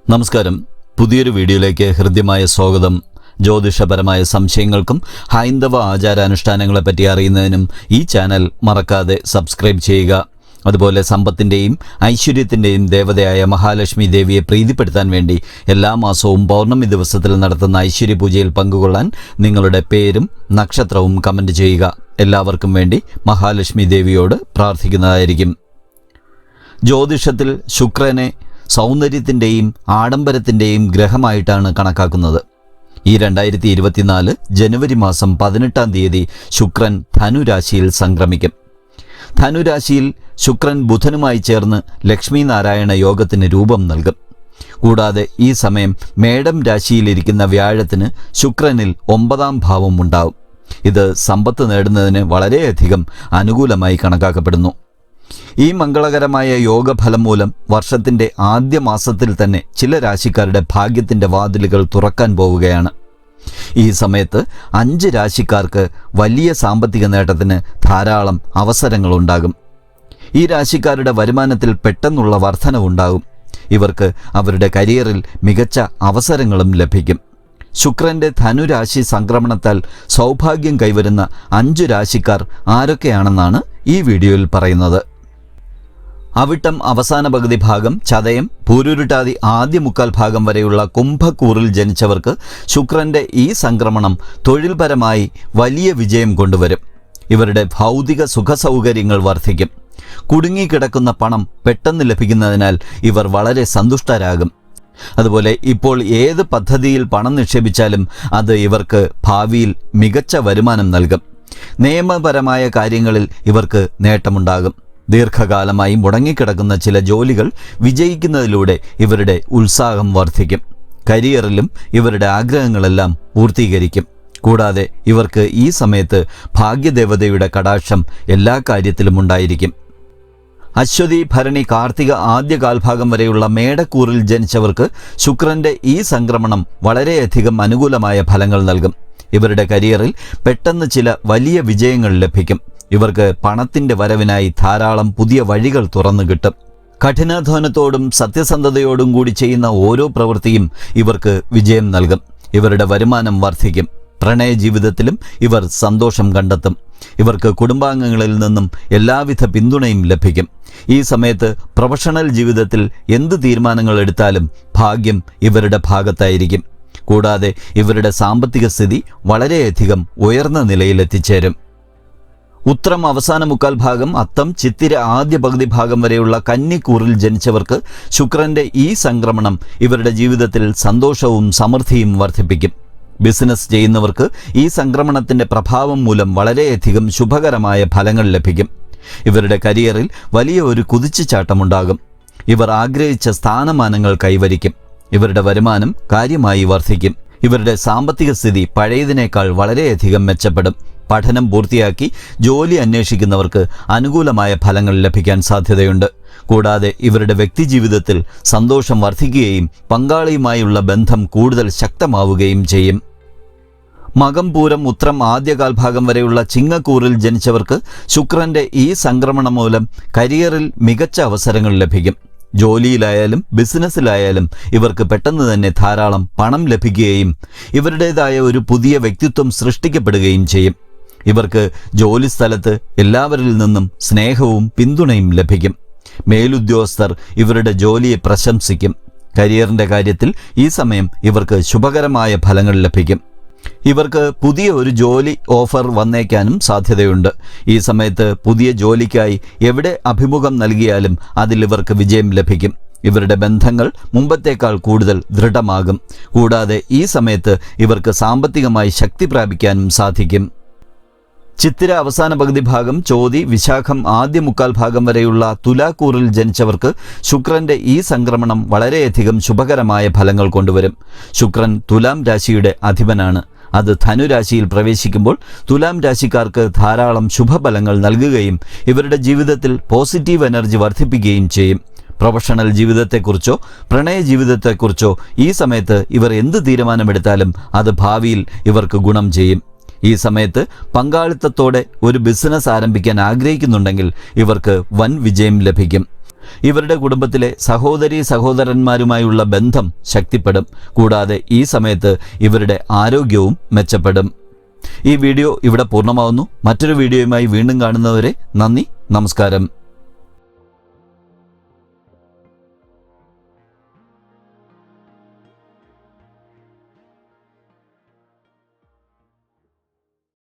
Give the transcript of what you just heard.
നമസ്കാരം. പുതിയൊരു വീഡിയോയിലേക്ക് ഹൃദ്യമായ സ്വാഗതം. ജ്യോതിഷപരമായ സംശയങ്ങൾക്കും ഹൈന്ദവ ആചാരാനുഷ്ഠാനങ്ങളെപ്പറ്റി അറിയുന്നതിനും ഈ ചാനൽ മറക്കാതെ സബ്സ്ക്രൈബ് ചെയ്യുക. അതുപോലെ സമ്പത്തിൻ്റെയും ഐശ്വര്യത്തിൻ്റെയും ദേവതയായ മഹാലക്ഷ്മി ദേവിയെ പ്രീതിപ്പെടുത്താൻ വേണ്ടി എല്ലാ മാസവും പൗർണമി ദിവസത്തിൽ നടത്തുന്ന ഐശ്വര്യപൂജയിൽ പങ്കുകൊള്ളാൻ നിങ്ങളുടെ പേരും നക്ഷത്രവും കമൻറ്റ് ചെയ്യുക. എല്ലാവർക്കും വേണ്ടി മഹാലക്ഷ്മി ദേവിയോട് പ്രാർത്ഥിക്കുന്നതായിരിക്കും. ജ്യോതിഷത്തിൽ ശുക്രനെ സൗന്ദര്യത്തിൻ്റെയും ആഡംബരത്തിൻ്റെയും ഗ്രഹമായിട്ടാണ് കണക്കാക്കുന്നത്. ഈ 2024 ജനുവരി മാസം 18-ാം തീയതി ശുക്രൻ ധനുരാശിയിൽ സംക്രമിക്കും. ധനുരാശിയിൽ ശുക്രൻ ബുധനുമായി ചേർന്ന് ലക്ഷ്മി നാരായണ യോഗത്തിന് രൂപം നൽകും. കൂടാതെ ഈ സമയം മേടം രാശിയിലിരിക്കുന്ന വ്യാഴത്തിന് ശുക്രനിൽ 9-ാം ഭാവം ഉണ്ടാവും. ഇത് സമ്പത്ത് നേടുന്നതിന് വളരെയധികം അനുകൂലമായി കണക്കാക്കപ്പെടുന്നു. ഈ മംഗളകരമായ യോഗഫലം മൂലം വർഷത്തിൻ്റെ ആദ്യ മാസത്തിൽ തന്നെ ചില രാശിക്കാരുടെ ഭാഗ്യത്തിൻ്റെ വാതിലുകൾ തുറക്കാൻ പോവുകയാണ്. ഈ സമയത്ത് 5 രാശിക്കാർക്ക് വലിയ സാമ്പത്തിക നേട്ടത്തിന് ധാരാളം അവസരങ്ങളുണ്ടാകും. ഈ രാശിക്കാരുടെ വരുമാനത്തിൽ പെട്ടെന്നുള്ള വർധനവുണ്ടാകും. ഇവർക്ക് അവരുടെ കരിയറിൽ മികച്ച അവസരങ്ങളും ലഭിക്കും. ശുക്രൻ്റെ ധനുരാശി സംക്രമണത്താൽ സൗഭാഗ്യം കൈവരുന്ന 5 രാശിക്കാർ ആരൊക്കെയാണെന്നാണ് ഈ വീഡിയോയിൽ പറയുന്നത്. അവിട്ടം അവസാന പകുതി ഭാഗം, ചതയം, പൂരുരുട്ടാതി ആദ്യ മുക്കാൽ ഭാഗം വരെയുള്ള കുംഭക്കൂറിൽ ജനിച്ചവർക്ക് ശുക്രൻ്റെ ഈ സംക്രമണം തൊഴിൽപരമായി വലിയ വിജയം കൊണ്ടുവരും. ഇവരുടെ ഭൗതിക സുഖസൗകര്യങ്ങൾ വർദ്ധിക്കും. കുടുങ്ങിക്കിടക്കുന്ന പണം പെട്ടെന്ന് ലഭിക്കുന്നതിനാൽ ഇവർ വളരെ സന്തുഷ്ടരാകും. അതുപോലെ ഇപ്പോൾ ഏത് പദ്ധതിയിൽ പണം നിക്ഷേപിച്ചാലും അത് ഇവർക്ക് ഭാവിയിൽ മികച്ച വരുമാനം നൽകും. നിയമപരമായ കാര്യങ്ങളിൽ ഇവർക്ക് നേട്ടമുണ്ടാകും. ദീർഘകാലമായി മുടങ്ങിക്കിടക്കുന്ന ചില ജോലികൾ വിജയിക്കുന്നതിലൂടെ ഇവരുടെ ഉത്സാഹം വർദ്ധിക്കും. കരിയറിലും ഇവരുടെ ആഗ്രഹങ്ങളെല്ലാം പൂർത്തീകരിക്കും. കൂടാതെ ഇവർക്ക് ഈ സമയത്ത് ഭാഗ്യദേവതയുടെ കടാക്ഷം എല്ലാ കാര്യത്തിലും ഉണ്ടായിരിക്കും. അശ്വതി, ഭരണി, കാർത്തിക ആദ്യ കാൽഭാഗം വരെയുള്ള മേടക്കൂറിൽ ജനിച്ചവർക്ക് ശുക്രൻ്റെ ഈ സംക്രമണം വളരെയധികം അനുകൂലമായ ഫലങ്ങൾ നൽകും. ഇവരുടെ കരിയറിൽ പെട്ടെന്ന് ചില വലിയ വിജയങ്ങൾ ലഭിക്കും. ഇവർക്ക് പണത്തിൻ്റെ വരവിനായി ധാരാളം പുതിയ വഴികൾ തുറന്നു കിട്ടും. കഠിനാധ്വാനത്തോടും സത്യസന്ധതയോടും കൂടി ചെയ്യുന്ന ഓരോ പ്രവൃത്തിയും ഇവർക്ക് വിജയം നൽകും. ഇവരുടെ വരുമാനം വർദ്ധിക്കും. പ്രണയ ജീവിതത്തിലും ഇവർ സന്തോഷം കണ്ടെത്തും. ഇവർക്ക് കുടുംബാംഗങ്ങളിൽ നിന്നും എല്ലാവിധ പിന്തുണയും ലഭിക്കും. ഈ സമയത്ത് പ്രൊഫഷണൽ ജീവിതത്തിൽ എന്ത് തീരുമാനങ്ങൾ എടുത്താലും ഭാഗ്യം ഇവരുടെ ഭാഗത്തായിരിക്കും. കൂടാതെ ഇവരുടെ സാമ്പത്തിക സ്ഥിതി വളരെയധികം ഉയർന്ന നിലയിലെത്തിച്ചേരും. ഉത്രം അവസാന മുക്കാൽ ഭാഗം, അത്തം, ചിത്തിര ആദ്യ പകുതി ഭാഗം വരെയുള്ള കന്നിക്കൂറിൽ ജനിച്ചവർക്ക് ശുക്രൻ്റെ ഈ സംക്രമണം ഇവരുടെ ജീവിതത്തിൽ സന്തോഷവും സമൃദ്ധിയും വർദ്ധിപ്പിക്കും. ബിസിനസ് ചെയ്യുന്നവർക്ക് ഈ സംക്രമണത്തിൻ്റെ പ്രഭാവം മൂലം വളരെയധികം ശുഭകരമായ ഫലങ്ങൾ ലഭിക്കും. ഇവരുടെ കരിയറിൽ വലിയ ഒരു കുതിച്ചുചാട്ടമുണ്ടാകും. ഇവർ ആഗ്രഹിച്ച സ്ഥാനമാനങ്ങൾ കൈവരിക്കും. ഇവരുടെ വരുമാനം കാര്യമായി വർദ്ധിക്കും. ഇവരുടെ സാമ്പത്തിക സ്ഥിതി പഴയതിനേക്കാൾ വളരെയധികം മെച്ചപ്പെടും. പഠനം പൂർത്തിയാക്കി ജോലി അന്വേഷിക്കുന്നവർക്ക് അനുകൂലമായ ഫലങ്ങൾ ലഭിക്കാൻ സാധ്യതയുണ്ട്. കൂടാതെ ഇവരുടെ വ്യക്തിജീവിതത്തിൽ സന്തോഷം വർദ്ധിക്കുകയും പങ്കാളിയുമായുള്ള ബന്ധം കൂടുതൽ ശക്തമാവുകയും ചെയ്യും. മകം, പൂരം, ഉത്രം ആദ്യകാൽ ഭാഗം വരെയുള്ള ചിങ്ങക്കൂറിൽ ജനിച്ചവർക്ക് ശുക്രൻ്റെ ഈ സംക്രമണം മൂലം കരിയറിൽ മികച്ച അവസരങ്ങൾ ലഭിക്കും. ജോലിയിലായാലും ബിസിനസ്സിലായാലും ഇവർക്ക് പെട്ടെന്ന് തന്നെ ധാരാളം പണം ലഭിക്കുകയും ഇവരുടേതായ ഒരു പുതിയ വ്യക്തിത്വം സൃഷ്ടിക്കപ്പെടുകയും ചെയ്യും. ഇവർക്ക് ജോലിസ്ഥലത്ത് എല്ലാവരിൽ നിന്നും സ്നേഹവും പിന്തുണയും ലഭിക്കും. മേലുദ്യോഗസ്ഥർ ഇവരുടെ ജോലിയെ പ്രശംസിക്കും. കരിയറിൻ്റെ കാര്യത്തിൽ ഈ സമയം ഇവർക്ക് ശുഭകരമായ ഫലങ്ങൾ ലഭിക്കും. ഇവർക്ക് പുതിയ ഒരു ജോലി ഓഫർ വന്നേക്കാനും സാധ്യതയുണ്ട്. ഈ സമയത്ത് പുതിയ ജോലിക്കായി എവിടെ അഭിമുഖം നൽകിയാലും അതിൽ ഇവർക്ക് വിജയം ലഭിക്കും. ഇവരുടെ ബന്ധങ്ങൾ മുമ്പത്തേക്കാൾ കൂടുതൽ ദൃഢമാകും. കൂടാതെ ഈ സമയത്ത് ഇവർക്ക് സാമ്പത്തികമായി ശക്തി പ്രാപിക്കാനും സാധിക്കും. ചിത്തിര അവസാന പകുതി ഭാഗം, ചോതി, വിശാഖം ആദ്യ മുക്കാൽ ഭാഗം വരെയുള്ള തുലാക്കൂറിൽ ജനിച്ചവർക്ക് ശുക്രൻ്റെ ഈ സംക്രമണം വളരെയധികം ശുഭകരമായ ഫലങ്ങൾ കൊണ്ടുവരും. ശുക്രൻ തുലാം രാശിയുടെ അധിപനാണ്. അത് ധനുരാശിയിൽ പ്രവേശിക്കുമ്പോൾ തുലാം രാശിക്കാർക്ക് ധാരാളം ശുഭഫലങ്ങൾ നൽകുകയും ഇവരുടെ ജീവിതത്തിൽ പോസിറ്റീവ് എനർജി വർദ്ധിപ്പിക്കുകയും ചെയ്യും. പ്രൊഫഷണൽ ജീവിതത്തെക്കുറിച്ചോ പ്രണയ ജീവിതത്തെക്കുറിച്ചോ ഈ സമയത്ത് ഇവർ എന്ത് തീരുമാനമെടുത്താലും അത് ഭാവിയിൽ ഇവർക്ക് ഗുണം ചെയ്യും. ഈ സമയത്ത് പങ്കാളിത്തത്തോടെ ഒരു ബിസിനസ് ആരംഭിക്കാൻ ആഗ്രഹിക്കുന്നുണ്ടെങ്കിൽ ഇവർക്ക് വൻ വിജയം ലഭിക്കും. ഇവരുടെ കുടുംബത്തിലെ സഹോദരീ സഹോദരന്മാരുമായുള്ള ബന്ധം ശക്തിപ്പെടും. കൂടാതെ ഈ സമയത്ത് ഇവരുടെ ആരോഗ്യവും മെച്ചപ്പെടും. ഈ വീഡിയോ ഇവിടെ പൂർണ്ണമാവുന്നു. മറ്റൊരു വീഡിയോയുമായി വീണ്ടും കാണുന്നവരെ നന്ദി, നമസ്കാരം.